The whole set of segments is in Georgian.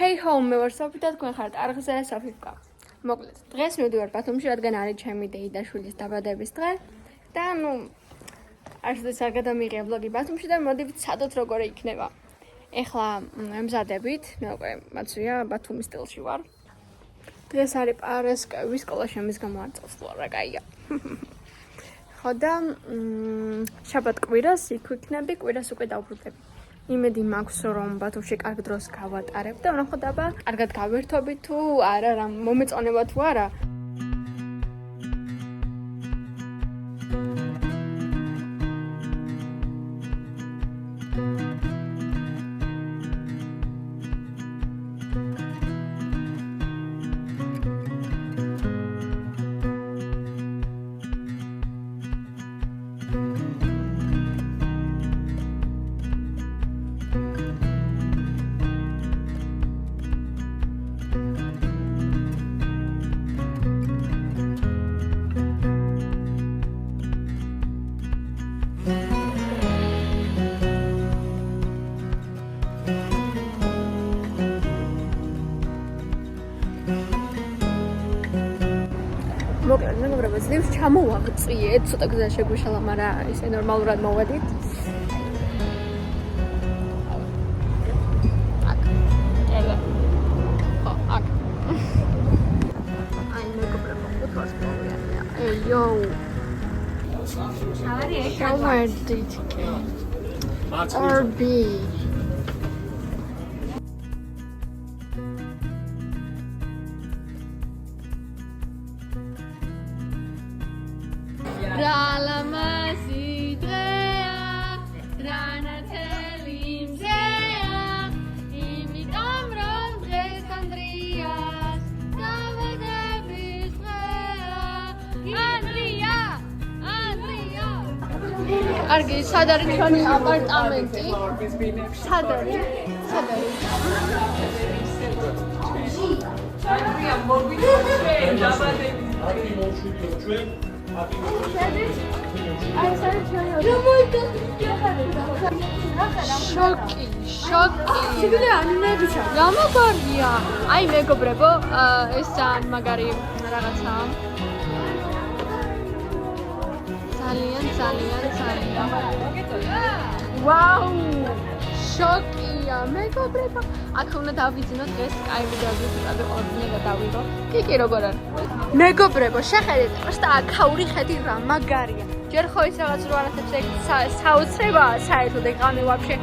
Hey ho, მე ვარ სოფი და თქვენ ხართ არხზე სოფიკა. მოკლედ, დღეს მივდივარ ბათუმში, რადგან არის ჩემი დეი და შვილის დაბადების დღე და არც არ გადამიღია ვლოგი ბათუმში და მოდი ვცადოთ როგორ იქნება. ეხლა ემზადებით, მე უკვე მაცვია ბათუმის სტილში ვარ. დღეს არის პარასკევის სკოლა შემის გამო არ წავს რა კაია. ხო და შაბათ კვირას იქ ვიქნები, კვირას უკვე დავბრუნდები. იმედი მაქვს რომ ბათუმში კარგ დროს გავატარებ და ვნახოთ აბა კარგად გავერთობი თუ არა რა მომეწონება თუ არა. მოკლედ მეგობრებო, ძლივს ჩამოვაღწიეთ, ცოტა გზა შეგვიშალა, მაგრამ ისე ნორმალურად მოვედით. აი მეგობრებო, ფუტბოლს მოვიარია. ეიო. შავერდით. RB. კარგი, სად არის ჩვენი აპარტამენტი? სად არის? შოკი. გამოგორია. აი მეგობრებო, ეს ძალიან მაგარი რაღაცაა. ძალიან. ვაუ! შოკია, მეგობრებო. აქ უნდა დავიძინოთ დღეს Sky video-ზე, და ყოველდღე დავიღო. კი, როგორ არის? მეგობრებო, შეხედეთ, просто აქაური ხედი რა მაგარია. ჯერ ხო ის რაღაც რო არათებს ეგ საოცრება საერთოდ ეგ ღამე ვაფშე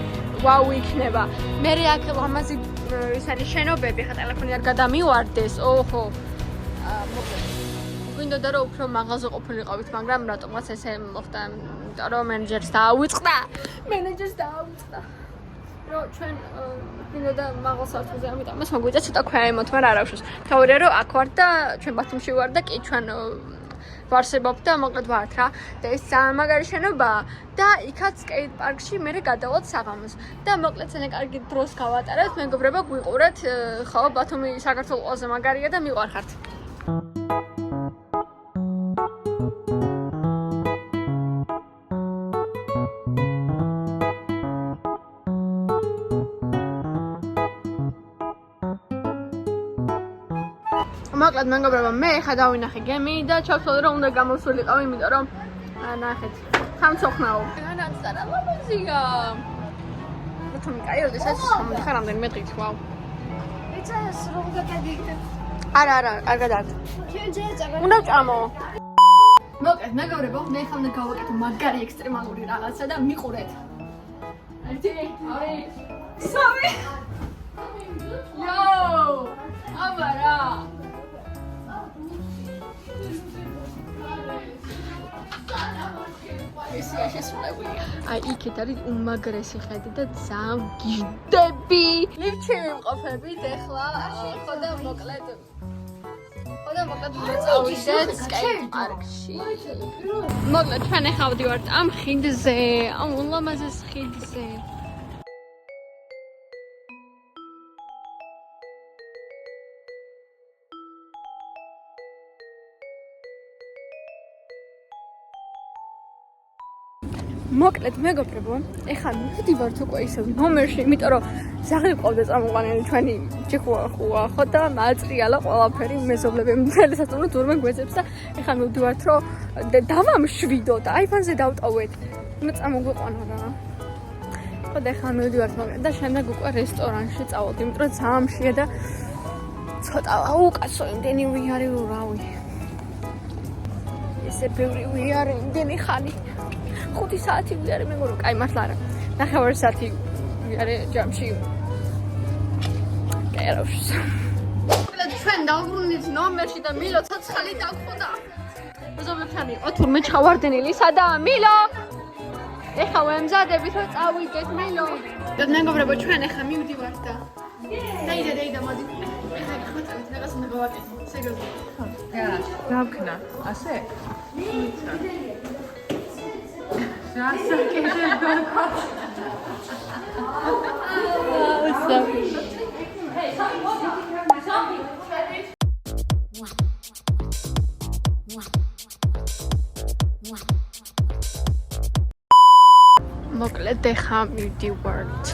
ვაუ იქნება. მე აქ ლამაზი ის არის შენობები, ხა ტელეფონი არ გადამივარდეს. ოჰო. მოკლედ გვინდოდა რომ უფრო მაღალზე ყოფილიყავით, მაგრამ რატომაც ესე მოხდა, იმიტომ რომ მენეჯერს დააუწყდა. რომ ჩვენ გვინდოდა მაღალ სართულზე, ამიტომ მას მოგვიწია ცოტა ქვემოთ, მაგრამ არა უშავს. თავია რომ აქ ვარ და ჩვენ ბათუმში ვარ და კი ჩვენ ვარსებობ და მოკლედ ვართ რა. და ეს ძალიან მაგარი შენობაა და იქაც სკეიტ პარკში მე გადავალთ საღამოს. და მოკლედ ძალიან კარგი დროს გავატარეთ, მეგობრებო, გვიყურეთ. ხო, ბათუმი საქართველოს ყველაზე მაგარია და მივყარხართ. მოკლედ მეგობრებო, მე ხა დავინახე გემი და ჩავთვალე რომ უნდა გამოსულიყავ, იმიტომ რომ ნახეთ, სამწუხნაო. განაცარა ლამაზია. ბათუმი კაი, როდესაც მომიხარ რამდენიმე დღით, ვაუ. ეცას რომ გადაგიქეთ. არა, კარგად არის. უნდა ვჭამო. მოკლედ მეგობრებო, მე ხა უნდა გავაკეთო მაგარი ექსტრემალური რაღაცა და მიყურეთ. 1 2 3 Yo! აბარა. ესია შესრულებულია. აი იქეთ არის უმაგრესი ხედი და ძალიან გიждები. ლიფტში ვიმყოფებით ახლა. ხო და მოკლედ წავიდეთ სკეიტ პარკში. მოკლედ ჩვენ ახლა ვდივართ ამ ხიდზე, ამ ულამაზეს ხიდზე. მოკლედ მეგობრებო, ეხლა მივდივართ უკვე ისევ ნომერში, იმიტომ რომ ზაღი ყავდა წამოყვანილი ჩვენი ჭიქუა ხო და მააწრიალა ყველაფერი მეზობლები მთელსაც უნდა თურმე გვეძებს და ეხლა მივდივართ რომ დავამშვიდო და აიფანზე დავტოვეთ. უნდა წამოგვიყვანო რა. ხო და ეხლა მივდივართ მოკლედ და შემდეგ უკვე რესტორანში წავალთ, იმიტომ რომ ძაამშია და ცოტა უკაცო იმდენი ვიარე რავი. ესე ბევრი ვიარე იმდენი ხანი. 5 საათი ვიარე მეგობრებო, კაი მართლა არა. 9 საათი ვიარე ჯამში. კერავს. მოკლედ ჩვენ დავბრუნდით ნომერში და მილო ცოცხალი დაგხვდა. მეზობლებთან იყო თურმე ჩავარდნილი, სადაა მილო? ეხლა ვემზადებით რომ წავიდეთ მილო. და მეგობრებო, ჩვენ ეხლა მივდივართ და დაიდა მოდი. ეხლა ხოთებით რაღაც უნდა გავაკეთო. სერიოზულად. გავქნა, ასე? მოკლედ ეხლა მივდივართ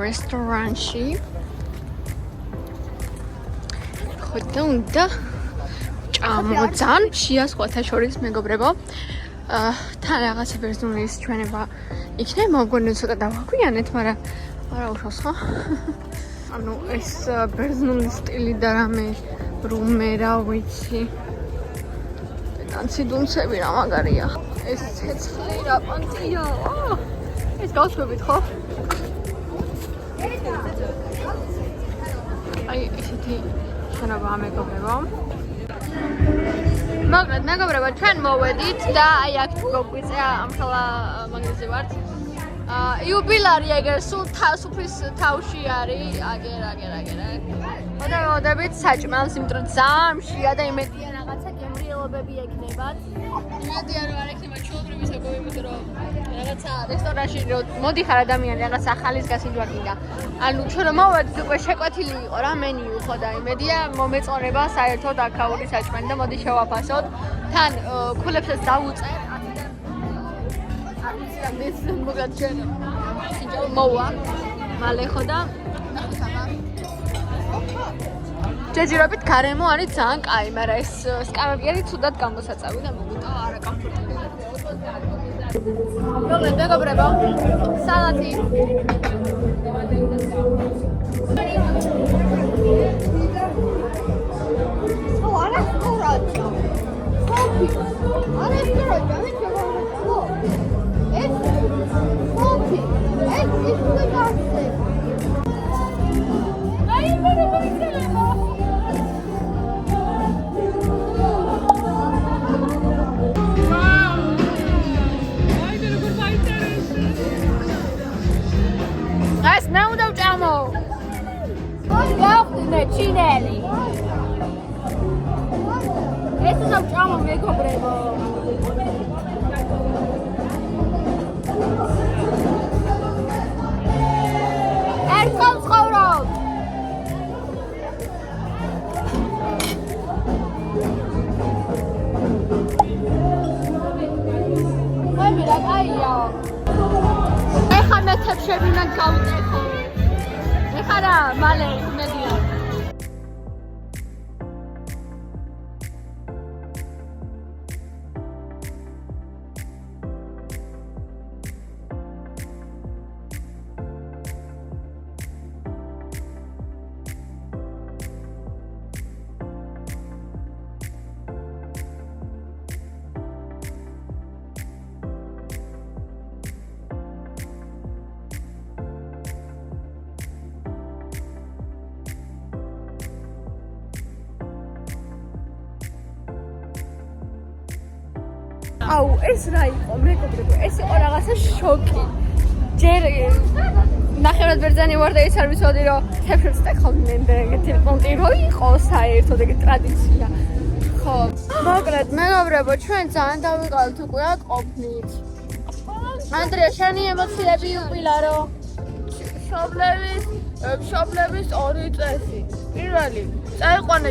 რესტორანში. ხო და უნდა ჭამოძან შეასხვათა შორის მეგობრებო. თან რაღაცა ბერძნულის ჩვენება იქნება, მოგონი ცოტა დავაგვიანეთ, მაგრამ არა უშავს ხო? ანუ ეს ბერძნული სტილი და რამე რუმე რა ვიცი. დანცი დუნცები რა მაგარია. ეს ცეცხლი რა პანტია. ეს გავსვებით ხო? აი ესეთი შენობა მეგობრებო. მოკლედ მეგობრებო, ჩვენ მოვედით და აი აქ გვიწყია ამხელა მაგაზე ვართ. იუბილარი ეგერ სუფრის თავში არის, აგერ. მოდებით საჭმელს, იმიტომ რომ ძამშია და იმედია რაღაცა გემრიელობები ექნებათ. იმედია რომ არ ექნება ჩუობრების ეგოები, იმიტომ რომ რაღაცა რესტორანში მოდიხარ ადამიანი რაღაც ახალის გასინჯვა გინდა. ანუ ჩვენ რომ მოვედით უკვე შეკვეთილი იყო რა მენიუ ხო და იმედია მომეწონება საერთოდ აქაური საჭმელი და მოდი შევაფასოთ. თან ქულებსაც დავუწერ. ეს მოკლედ ჩვენ სინჯაო მოვა. მალე ხო და ჯეჯირობით გარემო არის ძალიან კაი, მაგრამ ეს სკამები არის ცუდად გამოსაწევი და მოგუტა არა კომფორტული. მოკლედ მეგობრებო, სალატი. ეს მე უნდა ვჭამო. გავხდნე ჩინელი. ეს უნდა ვჭამო მეგობრებო. ერთხელ ცხოვრობ. მე რა კაია. ეხლა მეთებში უნდა გავუტეხო. ეხლა რა, მალე იმედია. აუ ეს რა იყო მეგობრებო, ეს იყო რაღაცა შოკი. ჯერ ნახევრად ბერძენი ვარ და ის არ ვიცოდი რომ თეფშებს ტექობდნენ და ეგეთი პონტი რო იყო საერთოდ ეგეთი ტრადიცია. ხო, მოკლედ მეგობრებო, ჩვენ ძალიან დავიყავთ უკვე აქ ყოფნით. ანდრია, შენი ემოციები უპილარო. მშობლების ორი წესი. პირველი, წაიყვანე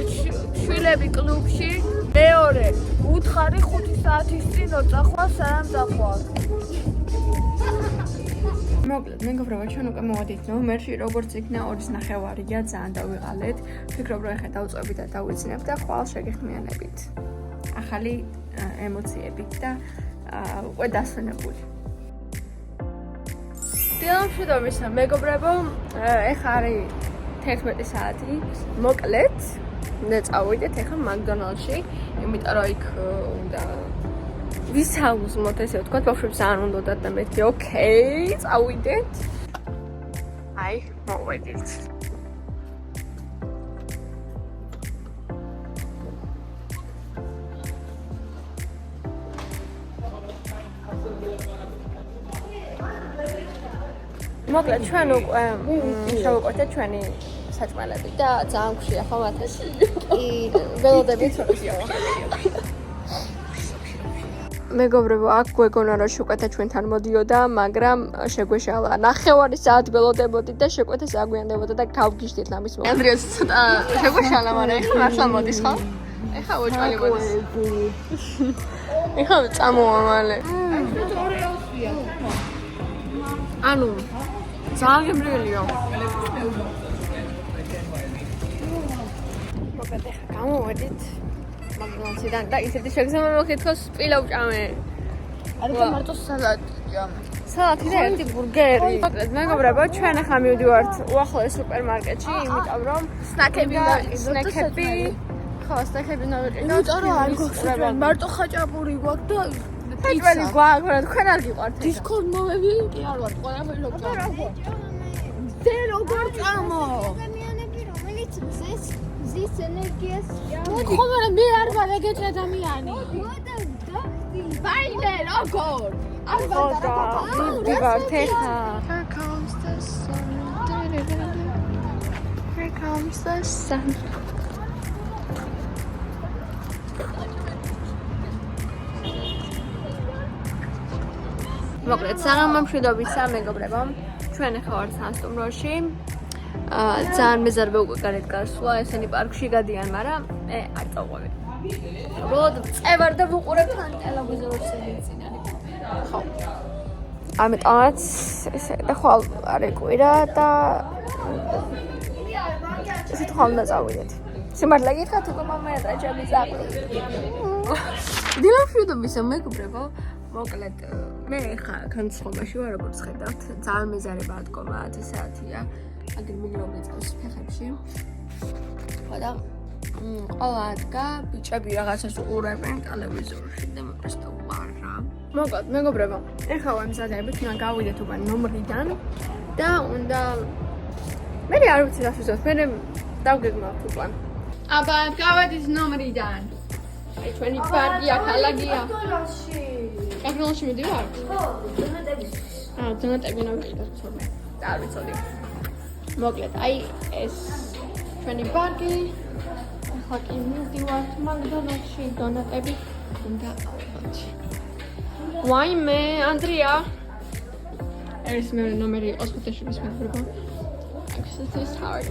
შვილები კლუბში. მეორე, უთხარი 5 საათის წინ ოწახვა სანამ წახვარ. მოკლედ, მეგობრებო, ჩვენ უკვე მოვედით ნომერში, როგორც იქნა 2.5-ია, ძალიან დავიღალეთ. ვფიქრობ, რომ ეხლა დავუწყებით და დავიცნებ და ხვალ შეგეხმიანებით. ახალი ემოციებით და უკვე დასვენებული. დილამშვიდობისა, მეგობრებო, ეხლა არის 11 საათი. მოკლედ, უნდა წავიდეთ ეხლა მაკდონალდში, იმიტომ რომ იქ უნდა ვისაუბროთ, ესე ვთქვათ, ბავშვებს არ უნდათ და მეთქი, ოკეი, წავიდეთ. აი, მოვედით. მოკლედ, ჩვენ უკვე შევუკვეთეთ ჩვენი საჭმელები და ძალიან გვშია ხომ ათაში. ველოდებით რომ შევახლებიო. მეგობრებო, აქ გვეგონა რომ შუკვეთა ჩვენთან მოდიოდა, მაგრამ შეგვეშალა. 9 საათი ველოდებოდით და შეკვეთა საგვიანდებოდა და გავგიშდით ამის მომენტ. ანდრიას ცოტა შეგვეშალა, მაგრამ ეხლა მართლა მოდის ხო? ეხლა უჭვალი მოდის. ეხლა წამოვა მალე. ანუ ძალიან გემრიელიო. მოკლედ ეხლა გამოვედით მაგდონალდსიდან და ისეთი შეგრძნება მოგკითხოს სპილა ვჭამე. არა მარტო სალატი ჭამე. სალატი და ერთი ბურგერი. მოკლედ მეგობრებო, ჩვენ ახლა მივდივართ უახლოეს სუპერმარკეტში, იმიტომ რომ სნაკები ხო, სნაკები ნავიყიდოთ. იმიტომ რომ არ გვაქვს მარტო ხაჭაპური გვაქვს და ხაჭაპური გვაქვს, მაგრამ თქვენ არ გიყვართ. დისკორდ მომები კი არ ვარ, ყველაფერი რო ჭამე. ზე როგორ ჭამო? ადამიანები რომელიც ზის ენერგიას ხო, მაგრამ მე არ ვარ ეგეთი ადამიანი. ვაიმე როგორ? არ ხო და მივდივართ ეხლა. Here comes the sun. Here comes the sun. მოკლედ, საღამომშვიდობისა, მეგობრებო. ჩვენ ახლა ვართ სასტუმროში. ძალიან მეზარბე უკვე გარეთ გასვლა, ესენი პარკში გადიან, მაგრამ მე არ წავყვები. უბრალოდ წევარ და ვუყურებ თან ტელევიზორს წინანი. ხო. ამიტომაც ესე და ხვალ არ ეკვირა და ესე ხვალ უნდა წავიდეთ. სიმართლე გითხრათ, უკვე მომენტა ჩემი საქმე. დილამშვიდობისა, მეგობრებო. მოკლედ, მე ხა განცხობაში ვარ, როგორც ხედავთ, ძალიან მეზარება დგომა 10 საათია. აგერ მილიონი წელს ფეხებში. ხო და ყველა ადგა ბიჭები რაღაცას უყურებენ ტელევიზორში და მე პრესტა ვარა. მოკლედ, მეგობრებო, ეხლა ვამზადებით, უნდა გავიდეთ უკვე ნომრიდან და უნდა მე არ ვიცი რა ვიზოთ, მე დავგეგმავთ უკვე. აბა, გავედით ნომრიდან. აი ჩვენი პარტია ქალაქია. კაკრონში მიდივარ? ხო, დონატებისთვის. დონატები ნავიყიდოთ თორმე. არ ვიცოდი. მოკლედ, აი ეს ჩვენი პარკი. ახლა კი მიდივართ მაკდონალდში, დონატები უნდა ავიღოთ. ვაიმე, ანდრია. ეს მე ნომერი იყოს ფოტოშოპის მეგობრებო. აქ ეს თავი.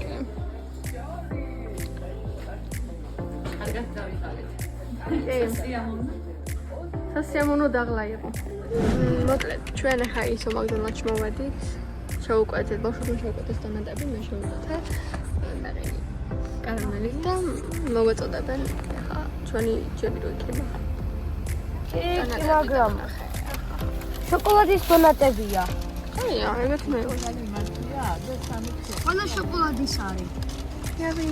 კარგად დავიღალეთ. სასიამოვნო დაღლა იყო. მოკლედ, ჩვენ ახლა ისო მაკდონალდში მოვედით. შევუკვეთეთ, ბავშვებმა შევუკვეთეს დონატები, მე შევუკვეთე. ნახე. კარამელი და მოვეწოდებენ ახლა ჩვენი ჯები რო იქნება. კილოგრამ. შოკოლადის დონატებია. აია, ეგეთ მე. ყველა შოკოლადის არის. იავი.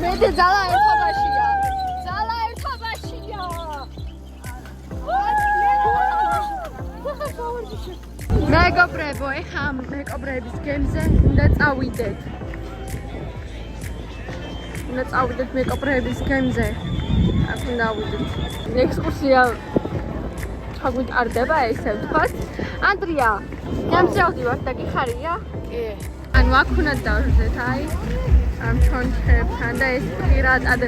მე ძალა ერთობაშია. ძალა ერთობაშია. მეგობრებო, ეხა მეკობრების გემზე უნდა წავიდეთ. უნდა წავიდეთ მეკობრების გემზე. აქ უნდა ავიდეთ. ექსკურსია ჩაგვიტარდება, ესე ვთქვათ. ანდრია, გემზე ავდივართ და გიხარია? კი. ანუ აქ უნდა დავждეთ, აი. ამ ჩონჩხებთან და ეს პირატად,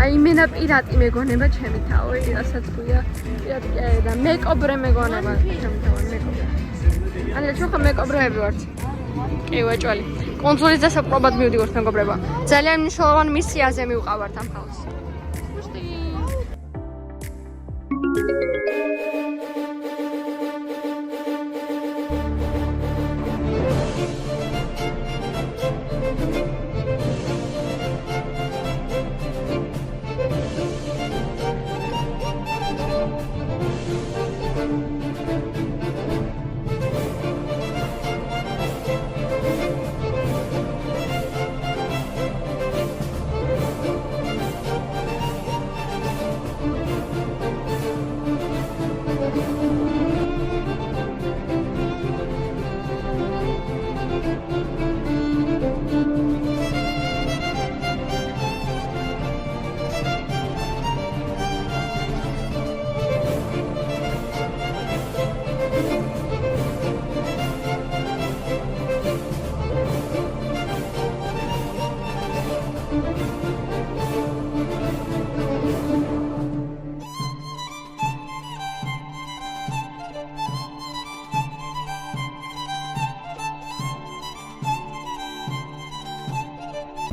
აი იმენა პირატი მეგონება ჩემი თავი, რასაც ქვია. პირატი და მეკობრე მეგონება ჩემი თავი, მეკობრე. ანდრია, ჩვენ ხომ მეკობრეები ვართ. კი, ვაჭვალი. კონსოლის დასაპყრობად მივდივართ, მეგობრებო. ძალიან მნიშვნელოვანი მისიაზე მივყავართ ამ ხალხს.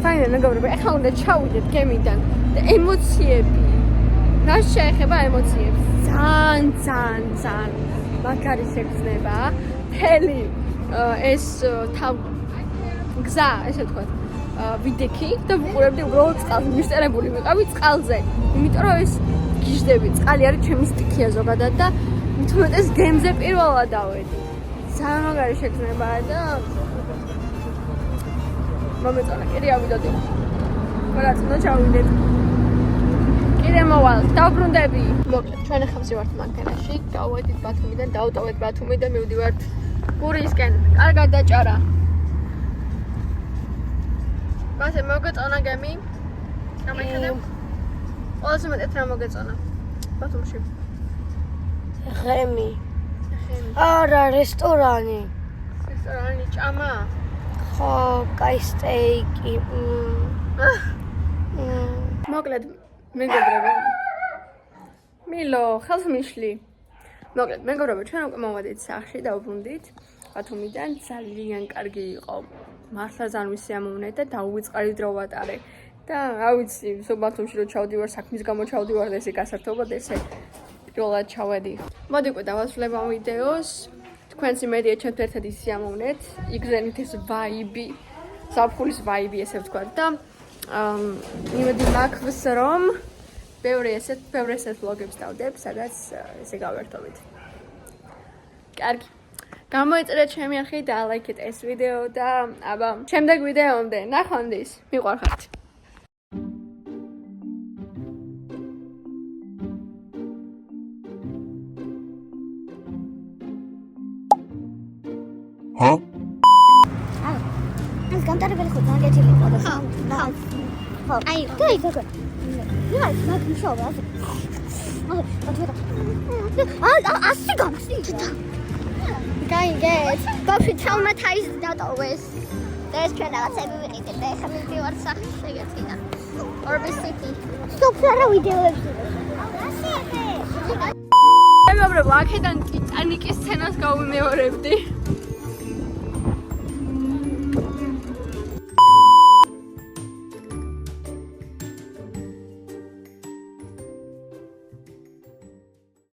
Fine, მეგობრებო, ახლა უნდა ჩავიდეთ გემიდან და ემოციები. რა შეეხება ემოციებს? ძალიან მაგარი შეგრძნება. მთელი ეს გზა, ესე ვთქვათ, ვიდექი და ვუყურებდი უბრალოდ წყალს, მისწერებული ვიყავი წყალზე. იმიტომ რომ ეს გიჟდები, წყალი არის ჩემი სტიქია ზოგადად და მithumetes გემზე პირველად დავედი. ძალიან მაგარი შეგრძნებაა და მომეწონა, კიდე ავიდოდი. მაგრამ უნდა ჩავიდეთ. კიდე მოვალ, დავბრუნდები. მოკლედ, ჩვენ ახლა ვზივართ მანქანაში, გავვედით ბათუმიდან, დავტოვეთ ბათუმი და მივდივართ გურიისკენ. კარგად დაჭარა. ბასე, მოგეწონა გემი? გამეჩნდა? ყველაზე მეტად რა მოგეწონა? ბათუმში. ღემი. არა, რესტორანი. რესტორანი, ჭამა. ხო, კაი სტეიკი. მოკლედ, მეგობრებო. მილო, ხელს მიშლი. მოკლედ, მეგობრებო, ჩვენ უკვე მოვედით სახლში და ვბრუნდით ბათუმიდან. ძალიან კარგი იყო. მართლა ძალიან ვისიამოვნე და დაუვიწყარი დრო ვატარე. და რა ვიცი, ბათუმში რო ჩავდივარ, საქმის გამო ჩავდივარ და ესე გასართობად ესე პირველად ჩავედი. მოდი უკვე დავასრულებ ამ ვიდეოს. თქვენს იმედია ჩემთ ერთად ისიამოვნეთ. იგზენით ეს ვაიბი, საფხულის ვაიბი ესე ვთქვათ და იმედი მაქვს რომ ბევრი ესეთ ვლოგებს დავდებ, სადაც ესე გავერთობით. კარგი. გამოიწერეთ ჩემი არხი და ლაიქეთ ეს ვიდეო და აბა შემდეგ ვიდეომდე ნახვამდის. მიყვარხართ. Huh? ეს გამტარებელი ხო ძალიან გეჭილი იყო და ხო. აი, კაი გოგო. რა, მაგ მშობა. ასი გამსი. Guys, bobby traumatized that always. There's kind of a minute and they haven't been what's actually or city. Stop რა ვიდეოებს. მეგობრებო, აქედან ტიტანიკის სცენას გავიმეორებდი.